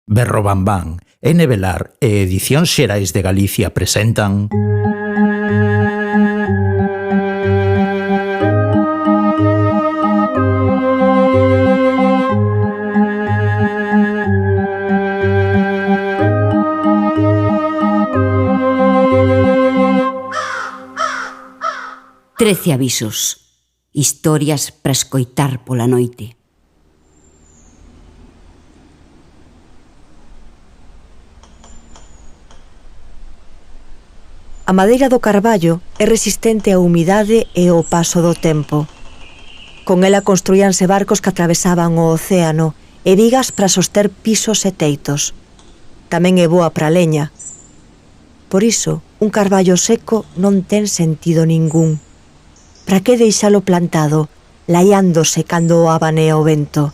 Berro Bambán, Velar e Edicións Xerais de Galicia presentan... Trece avisos. Historias para escoitar pola noite. A madeira do carballo é resistente á humidade e ao paso do tempo. Con ela construíanse barcos que atravesaban o océano e vigas para soster pisos e teitos. Tamén é boa para a leña. Por iso, un carballo seco non ten sentido ningún. Para que deixalo plantado, laiándose cando o abanea o vento?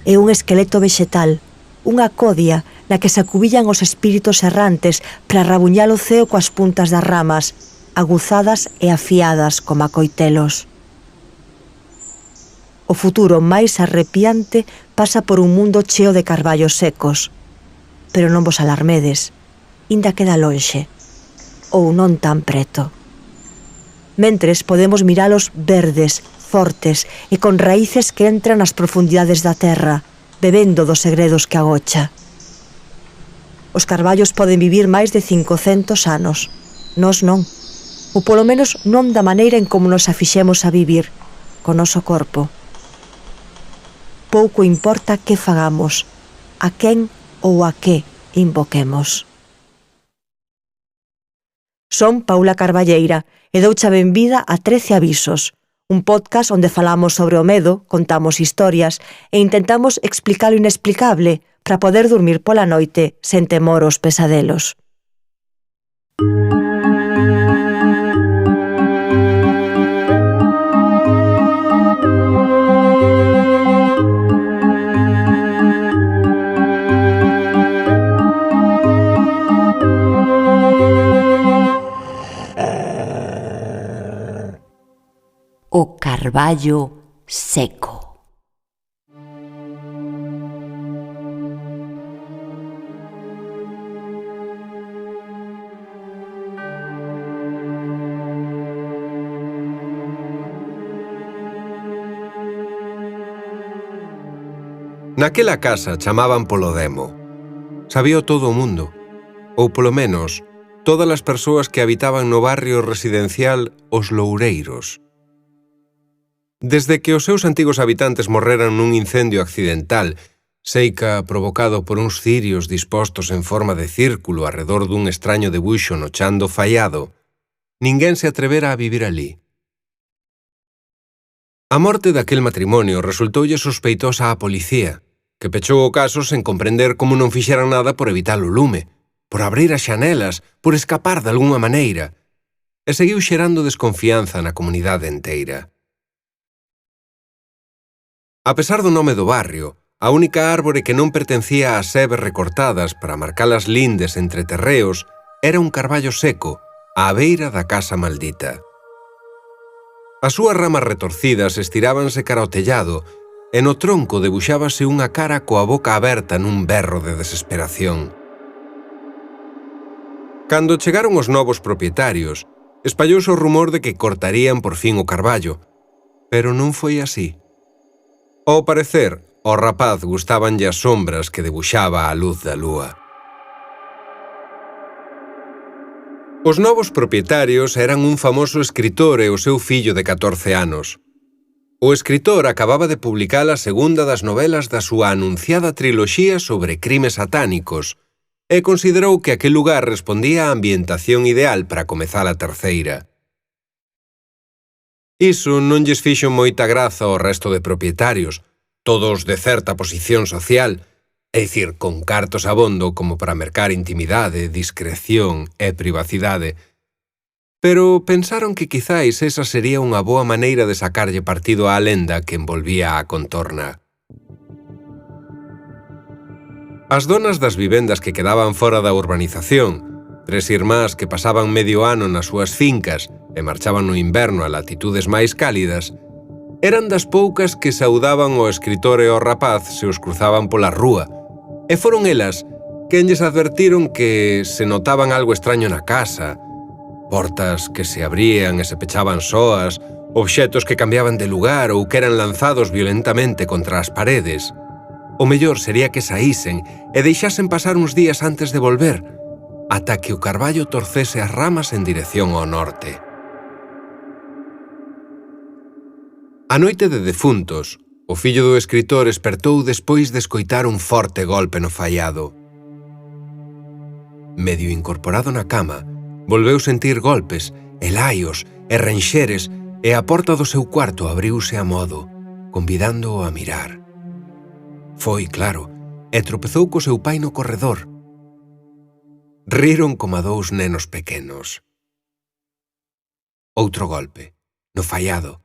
É un esqueleto vexetal, unha codia na que se acubillan os espíritos errantes para rabuñar o ceo coas puntas das ramas, aguzadas e afiadas como coitelos. O futuro máis arrepiante pasa por un mundo cheo de carballos secos. Pero non vos alarmedes, inda queda lonxe, ou non tan preto. Mentres podemos miralos verdes, fortes e con raíces que entran nas profundidades da terra, bebendo dos segredos que agocha. Os carballos poden vivir máis de 500 anos. Nós non. Ou polo menos non da maneira en como nos afixemos a vivir, co noso corpo. Pouco importa que fagamos, a quen ou a que invoquemos. Son Paula Carballeira e doucha benvida a 13 avisos, un podcast onde falamos sobre o medo, contamos historias e intentamos explicar o inexplicable para poder dormir pola noite sen temor aos pesadelos. O carballo seco. Naquela casa chamaban polo demo. Sabíao todo o mundo, ou polo menos, todas as persoas que habitaban no barrio residencial Os Loureiros. Desde que os seus antigos habitantes morreran nun incendio accidental, seica provocado por uns cirios dispostos en forma de círculo arredor dun extraño debuxo no chan do faiado, ninguén se atrevera a vivir ali. A morte daquel matrimonio resultoulle sospeitosa á policía, que pechou o caso sen comprender como non fixeran nada por evitar o lume, por abrir as xanelas, por escapar de algunha maneira, e seguiu xerando desconfianza na comunidade enteira. A pesar do nome do barrio, a única árbore que non pertencía ás sebes recortadas para marcar as lindes entre terreos era un carballo seco, á beira da casa maldita. As súas ramas retorcidas estirábanse cara ao tellado e no tronco debuxábase unha cara coa boca aberta nun berro de desesperación. Cando chegaron os novos propietarios, espallouse o rumor de que cortarían por fin o carballo, pero non foi así. Ao parecer, ao rapaz gustabanlle as sombras que debuxaba a luz da lúa. Os novos propietarios eran un famoso escritor e o seu fillo de 14 anos. O escritor acababa de publicar a segunda das novelas da súa anunciada triloxía sobre crimes satánicos e considerou que aquel lugar respondía á ambientación ideal para comezar a terceira. Iso non lles fixo moita graza ao resto de propietarios, todos de certa posición social, é dicir, con cartos abondo como para mercar intimidade, discreción e privacidade. Pero pensaron que quizáis esa sería unha boa maneira de sacarlle partido á lenda que envolvía a contorna. As donas das vivendas que quedaban fora da urbanización, tres irmás que pasaban medio ano nas súas fincas e marchaban no inverno a latitudes máis cálidas, eran das poucas que saudaban ao escritor e ao rapaz se os cruzaban pola rúa, E foron elas quen lles advertiron que se notaban algo extraño na casa, portas que se abrían e se pechaban soas, obxetos que cambiaban de lugar ou que eran lanzados violentamente contra as paredes. O mellor sería que saísen e deixasen pasar uns días antes de volver, ata que o carballo torcese as ramas en dirección ao norte. A noite de defuntos, o fillo do escritor espertou despois de escoitar un forte golpe no faiado. Medio incorporado na cama, volveu sentir golpes, e laios, e renxeres, e a porta do seu cuarto abriuse a modo, convidándoo a mirar. Foi, claro, e tropezou co seu pai no corredor. Riron como a dous nenos pequenos. Outro golpe, no faiado,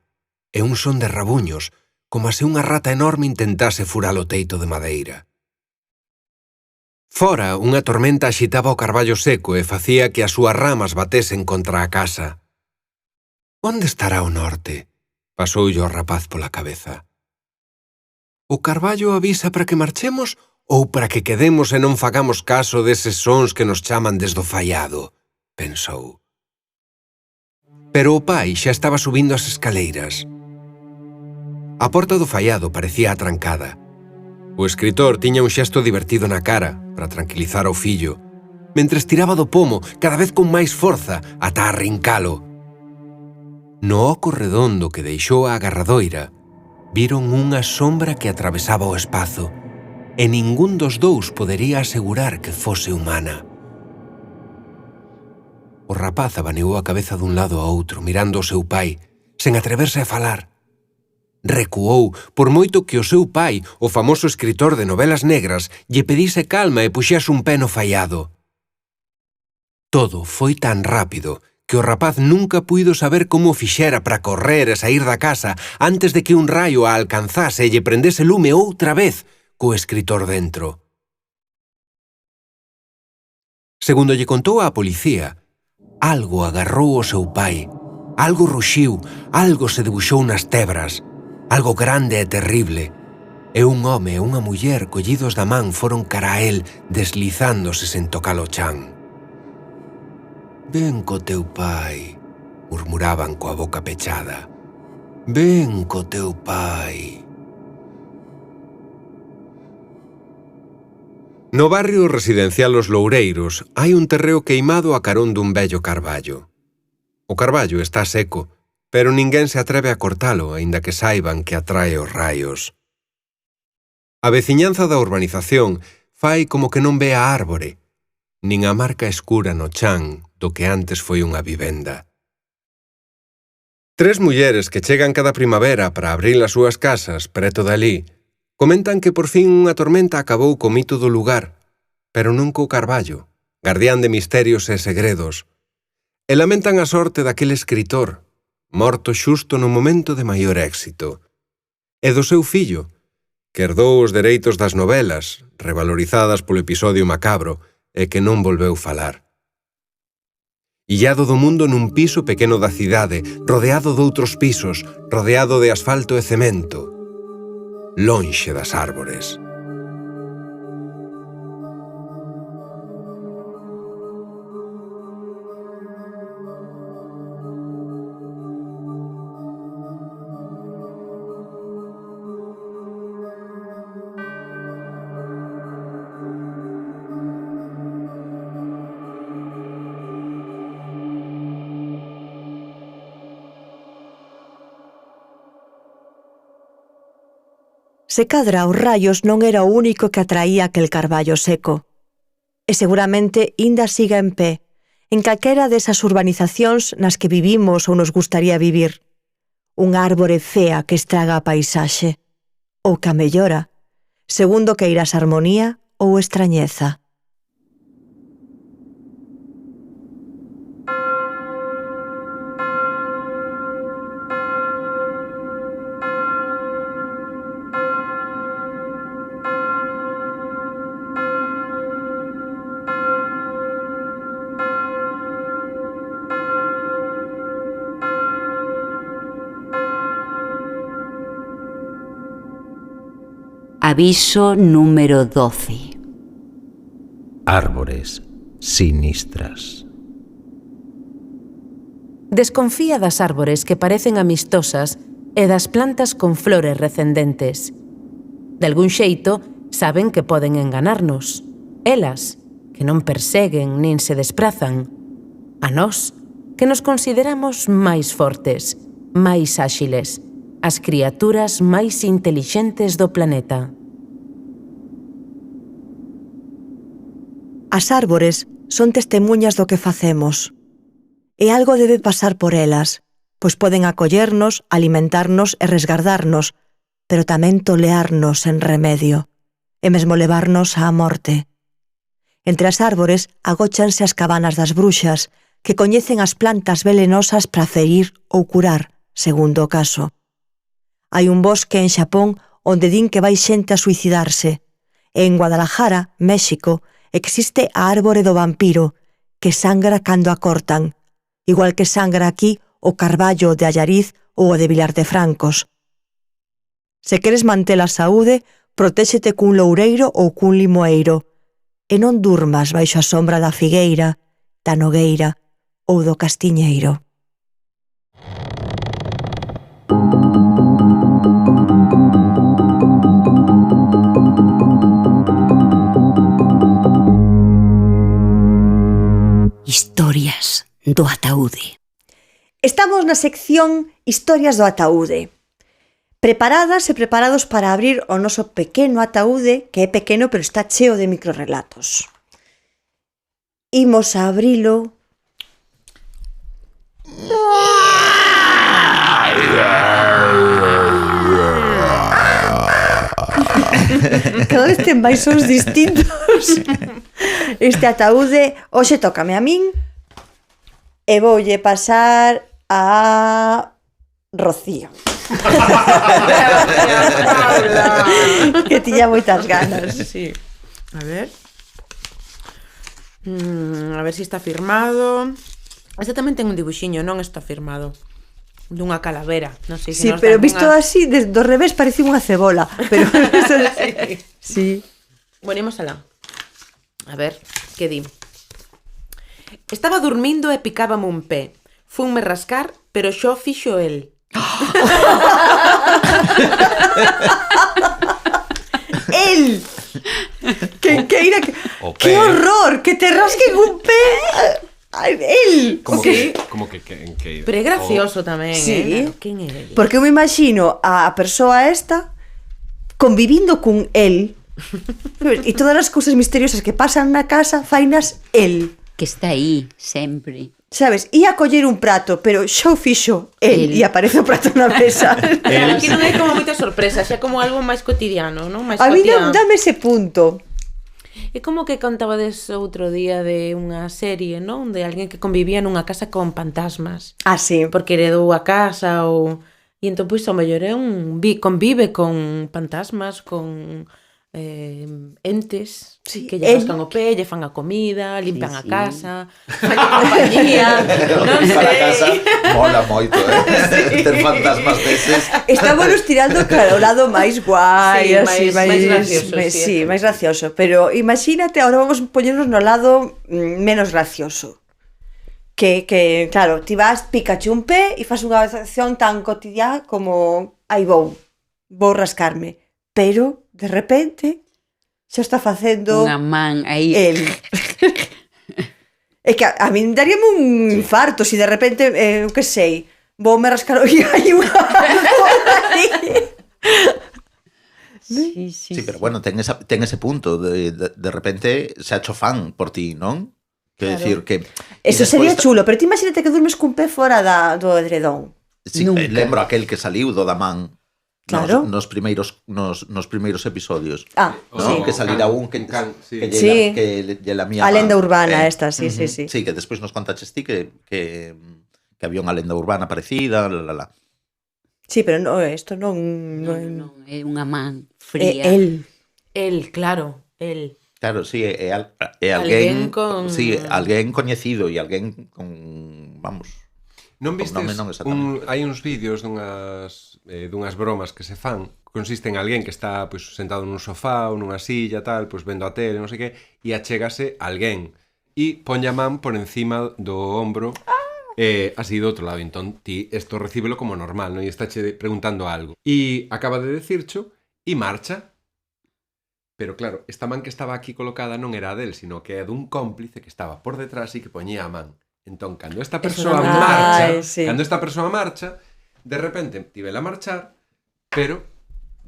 e un son de rabuños, como se unha rata enorme intentase furar o teito de madeira. Fora, unha tormenta axitaba o carballo seco e facía que as súas ramas batesen contra a casa. Onde estará o norte? Pasoulle o rapaz pola cabeza. O carballo avisa para que marchemos ou para que quedemos e non fagamos caso deses sons que nos chaman desde o faiado? Pensou. Pero o pai xa estaba subindo as escaleiras. A porta do faiado parecía atrancada. O escritor tiña un xesto divertido na cara para tranquilizar ao fillo, mentres tiraba do pomo cada vez con máis forza ata arrincalo. No oco redondo que deixou a agarradoira, viron unha sombra que atravesaba o espazo, e ningún dos dous podería asegurar que fose humana. O rapaz abaneou a cabeza dun lado a outro, mirando o seu pai, sen atreverse a falar. Recuou, por moito que o seu pai, o famoso escritor de novelas negras, lle pedise calma e puxase un pé no faiado. Todo foi tan rápido que o rapaz nunca puido saber como o fixera para correr e saír da casa antes de que un raio a alcanzase e lle prendese lume outra vez co escritor dentro. Segundo lle contou á policía, algo agarrou o seu pai, algo ruxiu, algo se debuxou nas tebras, algo grande e terrible, e un home e unha muller collidos da man foron cara a el, deslizándose sen tocar o chan. «Ven co teu pai», murmuraban coa boca pechada. «Ven co teu pai». No barrio residencial Os Loureiros hai un terreo queimado a carón dun vello carballo. O carballo está seco, pero ninguén se atreve a cortalo, aínda que saiban que atrae os raios. A veciñanza da urbanización fai como que non ve a árbore, nin a marca escura no chan do que antes foi unha vivenda. 3 mulleres que chegan cada primavera para abrir as súas casas preto dali comentan que por fin unha tormenta acabou co mito do lugar, pero non co carballo, gardián de misterios e segredos, e lamentan a sorte daquele escritor, morto xusto no momento de maior éxito, e do seu fillo, que herdou os dereitos das novelas, revalorizadas polo episodio macabro, e que non volveu falar. Illado do mundo nun piso pequeno da cidade, rodeado doutros pisos, rodeado de asfalto e cemento, lonxe das árbores. Se cadra os raios non era o único que atraía aquel carballo seco. E seguramente inda siga en pé, en calquera desas urbanizacións nas que vivimos ou nos gustaría vivir. Unha árbore fea que estraga a paisaxe, ou que a mellora, segundo que irás armonía ou extrañeza. Aviso número 12. Árbores sinistras. Desconfía das árbores que parecen amistosas e das plantas con flores recendentes. De algún xeito, saben que poden enganarnos. Elas, que non perseguen nin se desprazan. A nós, que nos consideramos máis fortes, máis áxiles, as criaturas máis intelixentes do planeta. As árbores son testemunhas do que facemos. E algo debe pasar por elas, pois poden acollernos, alimentarnos e resgardarnos, pero tamén tolearnos en remedio, e mesmo levarnos á morte. Entre as árbores agóchanse as cabanas das bruxas, que coñecen as plantas velenosas para ferir ou curar, segundo o caso. Hai un bosque en Xapón onde din que vai xente a suicidarse, e en Guadalajara, México, existe a árbore do vampiro, que sangra cando a cortan, igual que sangra aquí o carballo de Allariz ou o de Vilar de Francos. Se queres manter a saúde, protéxete cun loureiro ou cun limoeiro, e non durmas baixo a sombra da figueira, da nogueira ou do castiñeiro. Historias do ataúde. Estamos na sección Historias do ataúde. Preparadas e preparados para abrir o noso pequeno ataúde, que é pequeno pero está cheo de microrrelatos. Imos a abrilo. Cada vez ten máis sons distintos. Este ataúde hoxe tócame a min e voulle pasar a Rocío. Que tiña moitas ganas. Sí. A ver se está firmado. Este tamén ten un dibuxiño, non está firmado, dunha calavera. Non sei se sí, pero visto así, do revés parece unha cebola. Pero sí. Bueno, imos alá. A ver, que di? Estaba dormindo e picábame un pé. Funme rascar, pero xo fixo el. El. Que horror, que te rasquen un pé. Ay, el. Como que en que Pero é gracioso tamén, sí. Quen é el? Porque eu me imagino a persoa esta convivindo cun el e todas as cousas misteriosas que pasan na casa fainas el. Que está aí, sempre. Sabes, ia coller un prato, pero xa o fixo el. E aparece o prato na mesa. Aquí non hai como moita sorpresa, xa como algo máis cotidiano, non? Máis A mí cotidiano. dame ese punto. É como que contabades outro día de unha serie, non? De alguén que convivía nunha casa con fantasmas. Ah, sí. Porque heredou a casa ou... E entón, pois, ao mellor é convive con fantasmas, con entes, Sí, que lle rascan o pé, lle fan a comida, limpan a casa, fan compañía, non Para a casa sei. mola moito, ter fantasmas deses. Estámonos tirando claro o lado máis guai, Sí, así, máis gracioso, sí. sí, máis gracioso. Pero imagínate, ahora vamos poñernos no lado menos gracioso. Que claro, ti vas, pícache un pé e fas unha acción tan cotidiana como aí vou rascarme. Pero, de repente, xa está facendo Unha man aí. el. É que a min daríame un infarto se de repente, que sei, voume rascar o e hai unha Sí. Sí, pero bueno, ten ese punto de repente se ha hecho fan por ti, non? Quero decir que Eso sería chulo, pero ti imagínate que durmes cun pé fora do edredón. Sí, Nunca. lembro aquel que saliu do Damán. Claro. Nos primeiros episodios. Ah, ¿no? sí. Que salirá un que sí. Sí. lle la mía A lenda man. urbana esta, sí. Sí, que despois nos contaches ti que había unha lenda urbana parecida, la. Sí, pero no, isto non... Non, é unha man É fría. El, claro, el. Claro, sí, é Alguén alguén con... Sí, alguén coñecido e alguén con, vamos. Non vistes non exactamente. hai uns vídeos dunhas bromas que se fan, consiste en alguén que está pois, sentado nun sofá ou nunha silla, tal, pois vendo a tele, non sei que, e achégase alguén e ponlle a man por encima do ombro así do outro lado. Entón, ti isto recíbelo como normal, non? E estáche preguntando algo. E acaba de decircho e marcha. Pero claro, esta man que estaba aquí colocada non era a del, sino que é dun cómplice que estaba por detrás e que poñía a man. Entón, cando esta persoa marcha, de repente tivela a marchar, pero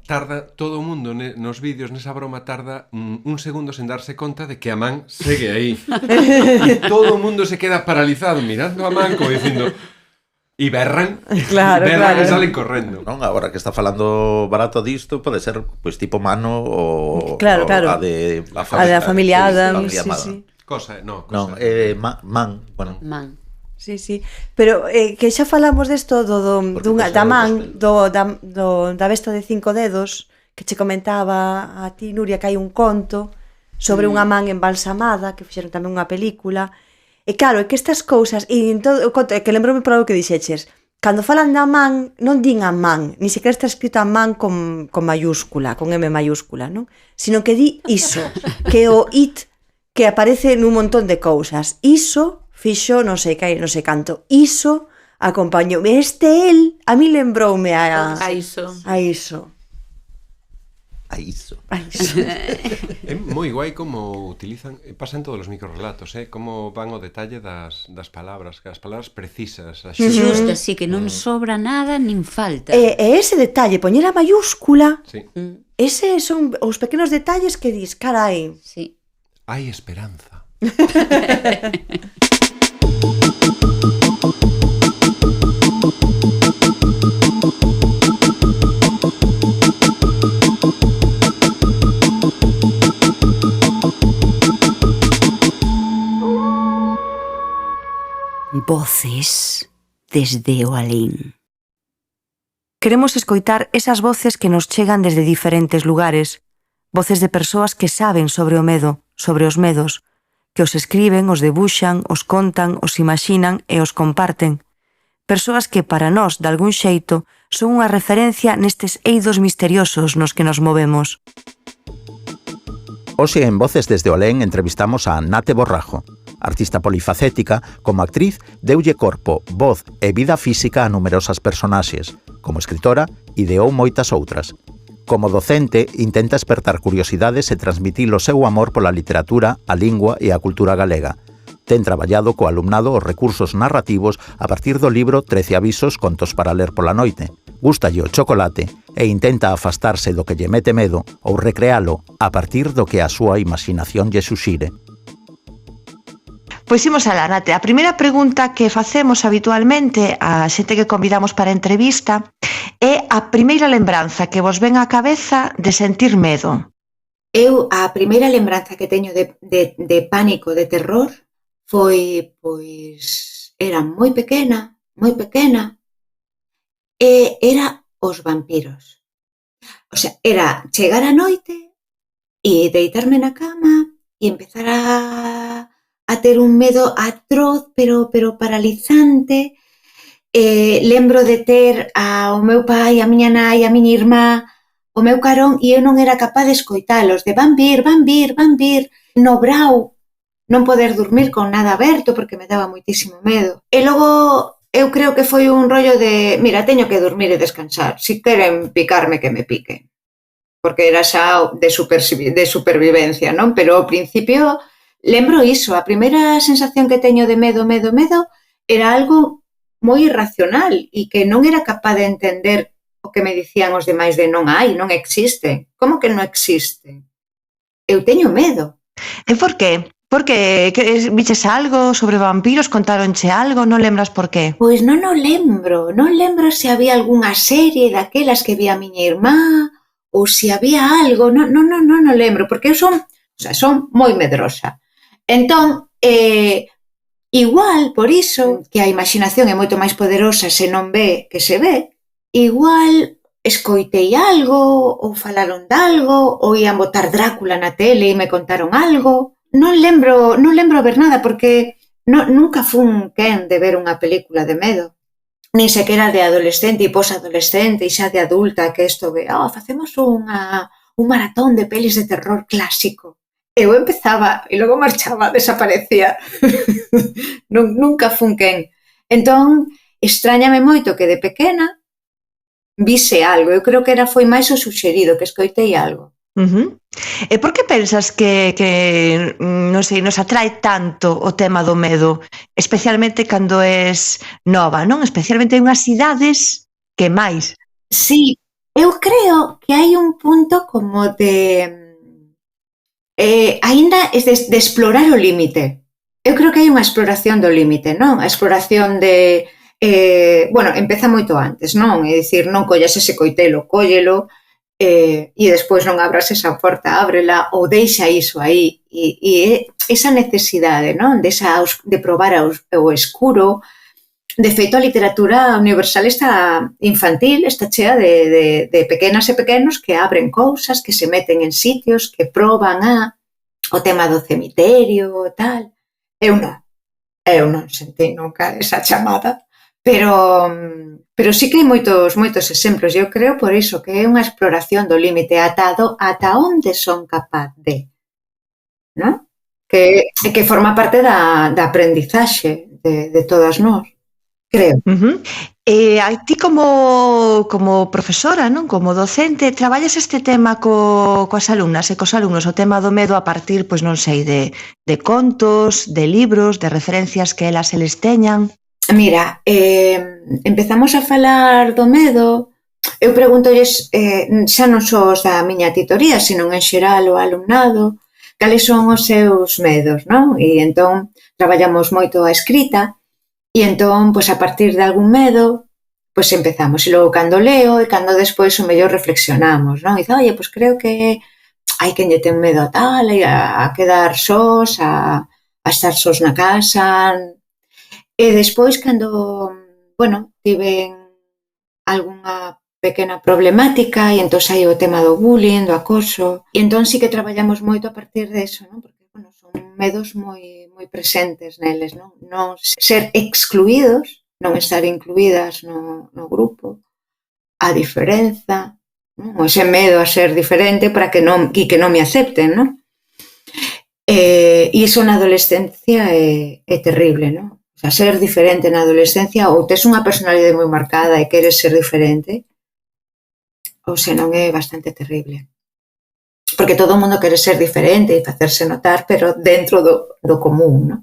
tarda todo o mundo nos vídeos, nesa broma, tarda un segundo sen darse conta de que a man segue aí. E todo o mundo se queda paralizado mirando a man como dicindo... E berran, Claro. e salen correndo. Non, agora que está falando barato disto, pode ser pois tipo Mano ou Claro. a de A da familia Adams, sí. Cosa. Non, Man, bueno. Man. Sí. Pero que xa falamos desto da man, da besta de 5 dedos, que che comentaba a ti, Nuria, que hai un conto sobre unha man embalsamada, que fixeron tamén unha película. E claro, é que estas cousas, e en todo o conto, é que lembrome por algo que dixeches, cando falan da man, non din a man, ni sequera está escrito a man con mayúscula, con M mayúscula, non? Sino que di iso, que o it que aparece nun montón de cousas. Iso fixo non sei canto. Iso acompañou. El, a mí lembroume a iso. É moi guai como utilizan, pasa en todos os microrelatos, como van ao detalle das palabras, que as palabras precisas, Xusto, así que non sobra nada nin falta. E ese detalle, poñer a mayúscula, Sí. ese son os pequenos detalles que dis, carai. Sí. Hai esperanza. Voces desde o alén. Queremos escoitar esas voces que nos chegan desde diferentes lugares, voces de persoas que saben sobre o medo, sobre os medos, que os escriben, os debuxan, os contan, os imaxinan e os comparten. Persoas que para nós, de algún xeito, son unha referencia nestes eidos misteriosos nos que nos movemos. Hoxe en Voces desde o Alén entrevistamos a Nate Borrajo. Artista polifacética, como actriz, deulle corpo, voz e vida física a numerosas personaxes. Como escritora, ideou moitas outras. Como docente, intenta espertar curiosidades e transmitir o seu amor pola literatura, a lingua e a cultura galega. Ten traballado co alumnado os recursos narrativos a partir do libro 13 avisos contos para ler pola noite. Gústalle o chocolate e intenta afastarse do que lle mete medo ou recrealo a partir do que a súa imaginación lle suxire. Pois imos alá, Nate. A primeira pregunta que facemos habitualmente a xente que convidamos para a entrevista é a primeira lembranza que vos ven á cabeza de sentir medo. Eu, a primeira lembranza que teño de pánico, de terror, foi, pois, era moi pequena, e era os vampiros. O sea, era chegar a noite e deitarme na cama e empezar a ter un medo atroz, pero paralizante. Lembro de ter ao meu pai, a miña nai, a miña irmá, o meu carón, e eu non era capaz de escoitalos, de van vir, no brao, non poder dormir con nada aberto porque me daba moitísimo medo. E logo eu creo que foi un rollo de, mira, teño que dormir e descansar, si queren picarme que me piquen, porque era xa de supervivencia, non? Pero ao principio lembro iso, a primeira sensación que teño de medo era algo moi irracional e que non era capaz de entender o que me dicían os demais de non existe. Como que non existe? Eu teño medo. E por qué? Porque viches algo sobre vampiros, contaronche algo, non lembras por qué? Pois non o lembro se había algunha serie daquelas que vía a miña irmá ou se había algo, non lembro, porque eu son moi medrosa. Entón, igual, por iso, que a imaginación é moito máis poderosa se non ve que se ve, igual escoitei algo, ou falaron de algo, ou ian botar Drácula na tele e me contaron algo. Non lembro ver nada, porque nunca fun quen de ver unha película de medo. nin sequera de adolescente e posadolescente e xa de adulta, que isto de, facemos un maratón de pelis de terror clásico. Eu empezaba e logo marchaba, desaparecía. Nunca fun quen. Entón, extrañame moito que de pequena vise algo. Eu creo que foi máis o suxerido, que escoitei algo. E por que pensas que non sei, nos atrae tanto o tema do medo, especialmente cando és nova, non? Especialmente en unhas idades que máis. Sí, eu creo que hai un punto como de aínda é de explorar o límite. Eu creo que hai unha exploración do límite, non? A exploración de empeza moito antes, non? É dicir, non collas ese coitelo, cóllelo, e despois non abras esa porta, ábrela ou deixa iso aí. E esa necesidade, non? De probar o escuro. De feito, a literatura universal está infantil, está chea de pequenas e pequenos que abren cousas, que se meten en sitios, que proban o tema do cemiterio e tal. Eu non sentí nunca esa chamada, pero sí que hai moitos exemplos. Eu creo por iso que é unha exploración do límite ata onde son capaz de, non? Que forma parte da aprendizaxe de todas nós, creo. E a ti como profesora, non? Como docente, traballas este tema coas alumnas e cos alumnos, o tema do medo a partir, pois non sei, de contos, de libros, de referencias que eles teñan? Mira, empezamos a falar do medo. Eu preguntolles, xa non só os da miña titoría, sino en xeral o alumnado, cales son os seus medos, non? E entón traballamos moito a escrita, e entón, pois a partir de algún medo, pois empezamos. E logo cando leo e cando despois o mellor reflexionamos, non? E dice, oye, pois creo que hai quen lle ten medo a tal, a quedar sós, a estar sós na casa. E despois, cando, tiven algunha pequena problemática e entón hai o tema do bullying, do acoso, e entón sí que traballamos moito a partir deso, non? Porque, son medos moi presentes neles, non? Non ser excluídos, non estar incluídas no grupo, a diferenza, non? O ese medo a ser diferente para que non me acepten, non? E iso na adolescencia é terrible, non? O sea, ser diferente na adolescencia, ou tes unha personalidade moi marcada e queres ser diferente, ou senón é bastante terrible. Porque todo o mundo quere ser diferente e facerse notar, pero dentro do común, non?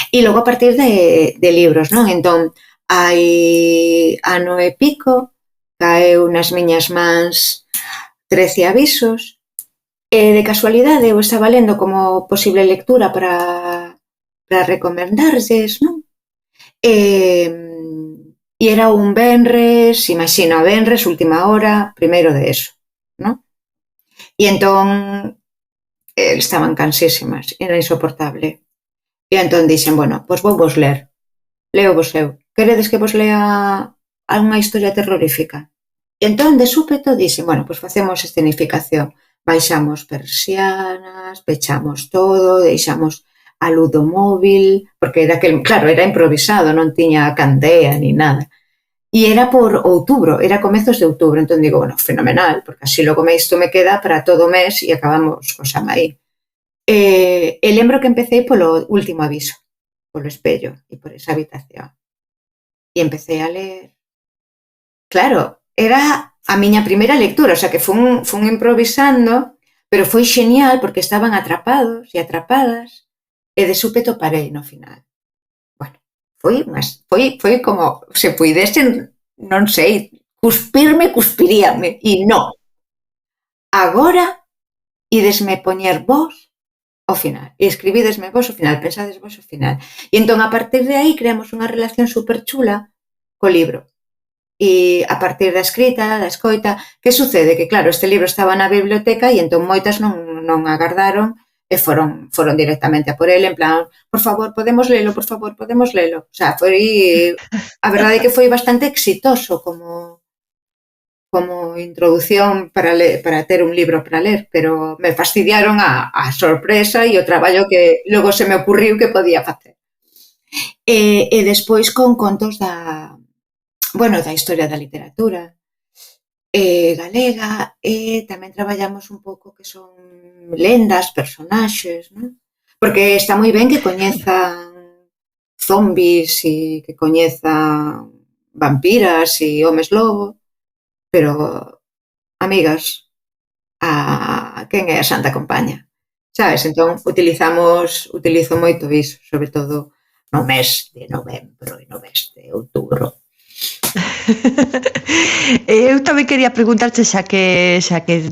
E logo a partir de libros, non? Entón, hai ano e pico, caeu nas miñas mans 13 avisos, e de casualidade eu estaba lendo como posible lectura para recomendarlles, non? E era un venres, imagina, venres, última hora, primeiro de eso, non? E entón estaban cansísimas, era insoportable. E entón dixen, pois vou vos ler. Leo vos eu. Queredes que vos lea algunha historia terrorífica? E entón, de súpeto, dixen, pois facemos escenificación. Baixamos persianas, pechamos todo, deixamos a luz do móvil, porque era improvisado, non tiña candea ni nada. E era por outubro, era comezos de outubro, entón digo, fenomenal, porque así logo isto me queda para todo o mes e acabamos co Samaí. E lembro que empecé polo último aviso, polo espello e por esa habitación. E empecé a ler. Claro, era a miña primeira lectura, o sea que fun improvisando, pero foi genial porque estaban atrapados e atrapadas e de súpeto parei no final. Foi como se puidesen, non sei, cuspiríame, e non. Agora idesme poñer vos ao final, e escribidesme vos ao final, pensades vos ao final. E entón, a partir de aí, creamos unha relación super chula co libro. E a partir da escrita, da escoita, que sucede? Que, claro, este libro estaba na biblioteca e entón moitas non agardaron e foron directamente a por ele, en plan, por favor, podemos lelo, por favor, podemos lelo. O sea, a verdade é que foi bastante exitoso como introdución para ter un libro para ler, pero me fastidiaron a sorpresa e o traballo que logo se me ocurriu que podía facer. E despois con contos da bueno, da historia da literatura galega, e tamén traballamos un pouco que son lendas, personaxes, non? Porque está moi ben que coñezan zombis e que coñezan vampiras e homes lobo, pero, amigas, quen é a Santa Compaña? Sabes? Entón, utilizo moito iso, sobre todo no mes de novembro e no mes de outubro. Eu tamén quería preguntarte, xa que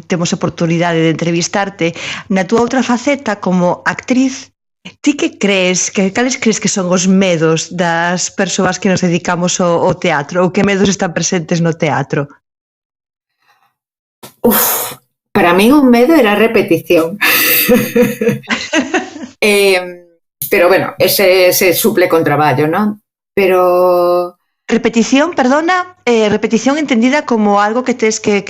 temos oportunidade de entrevistarte, na túa outra faceta como actriz, ti que crees, cales crees que son os medos das persoas que nos dedicamos ao teatro, ou que medos están presentes no teatro? Para min un medo era a repetición. Pero bueno, ese se suple con traballo, non? Pero... Repetición, perdona, repetición entendida como algo que tes que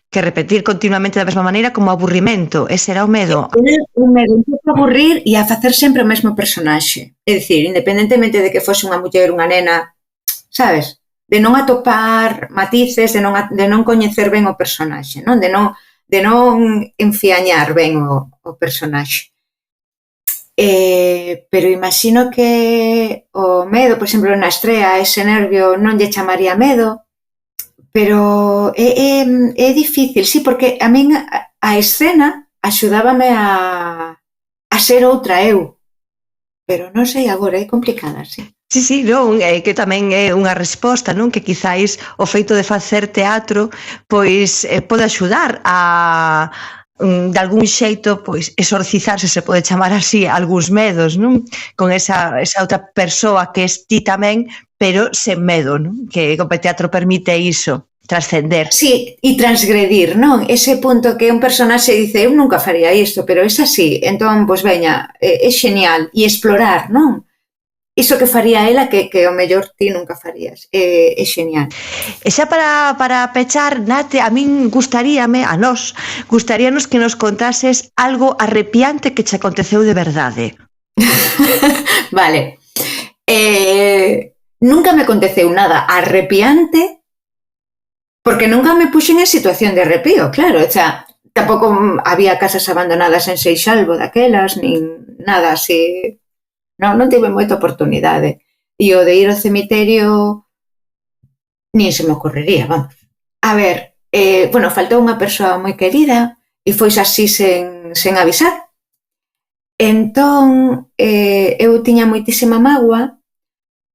repetir continuamente da mesma maneira, como aburrimento, ese era o medo. Un medo un pouco aburrir e a facer sempre o mesmo personaxe. É dicir, independentemente de que fose unha muller, unha nena, sabes? De non atopar matices, de non coñecer ben o personaxe, non? De non enfiañar ben o personaxe. Pero imagino que o medo, por exemplo, na estrea, ese nervio non lle chamaría medo, pero é difícil, sí, porque a min a escena axudábame a ser outra eu, pero non sei agora, é complicada, sí. Sí, non, que tamén é unha resposta, non? Que quizáis o feito de facer teatro pois pode axudar a de algún xeito, pois, exorcizar, se se pode chamar así, algúns medos, non? Con esa outra persoa que es ti tamén, pero sen medo, non? Que o teatro permite iso, trascender. Sí, e transgredir, non? Ese punto que un personaxe dice, eu nunca faría isto, pero é así, entón, pois veña, é genial, e explorar, non? Iso que faría ela que o mellor ti nunca farías. É genial. E xa para pechar, Nate, a min gustaríanos que nos contases algo arrepiante que che aconteceu de verdade. Vale. Nunca me aconteceu nada arrepiante porque nunca me puxen en situación de arrepío, claro. O sea, tampouco había casas abandonadas en Seixalbo daquelas, nin nada así... Non tive moita oportunidade. E o de ir ao cemiterio nin se me ocorrería, vamos. A ver, bueno, faltou unha persoa moi querida e foise así sen avisar. Entón, eu tiña moitísima mágoa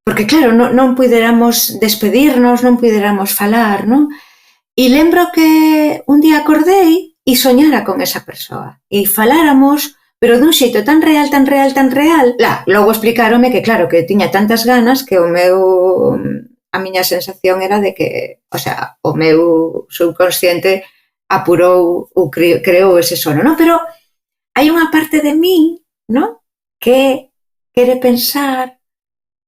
porque, claro, non puderamos despedirnos, non puderamos falar, non? E lembro que un día acordei e soñara con esa persoa e faláramos, pero dun xeito tan real, logo explicárome que, claro, que tiña tantas ganas que a miña sensación era de que, o sea, o meu subconsciente apurou ou creou ese sono, non? Pero hai unha parte de min, non? Que quere pensar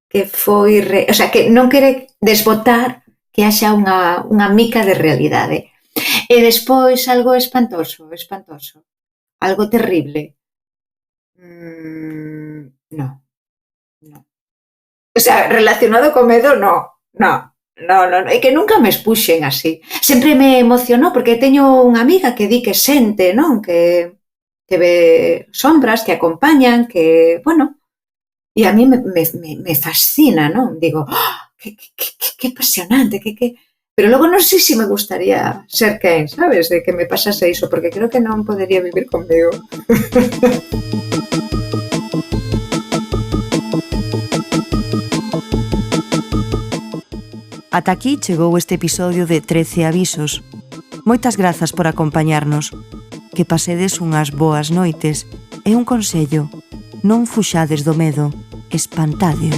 que foi... O sea, que non quere desbotar que haxa unha mica de realidade. E despois algo espantoso, algo terrible. No. O sea, relacionado co medo, no. É que nunca me expuxen así. Sempre me emocionou porque teño unha amiga que di que sente, non? Que ve sombras, que acompañan, que, bueno, e a mí me fascina, non? Digo, que apasionante, pero logo non sei se me gustaría ser quen, sabes? De que me pasase iso, porque creo que non podería vivir conmigo. Ata aquí chegou este episodio de 13 avisos. Moitas grazas por acompañarnos. Que pasedes unhas boas noites e un consello, non fuxades do medo, espantádeo.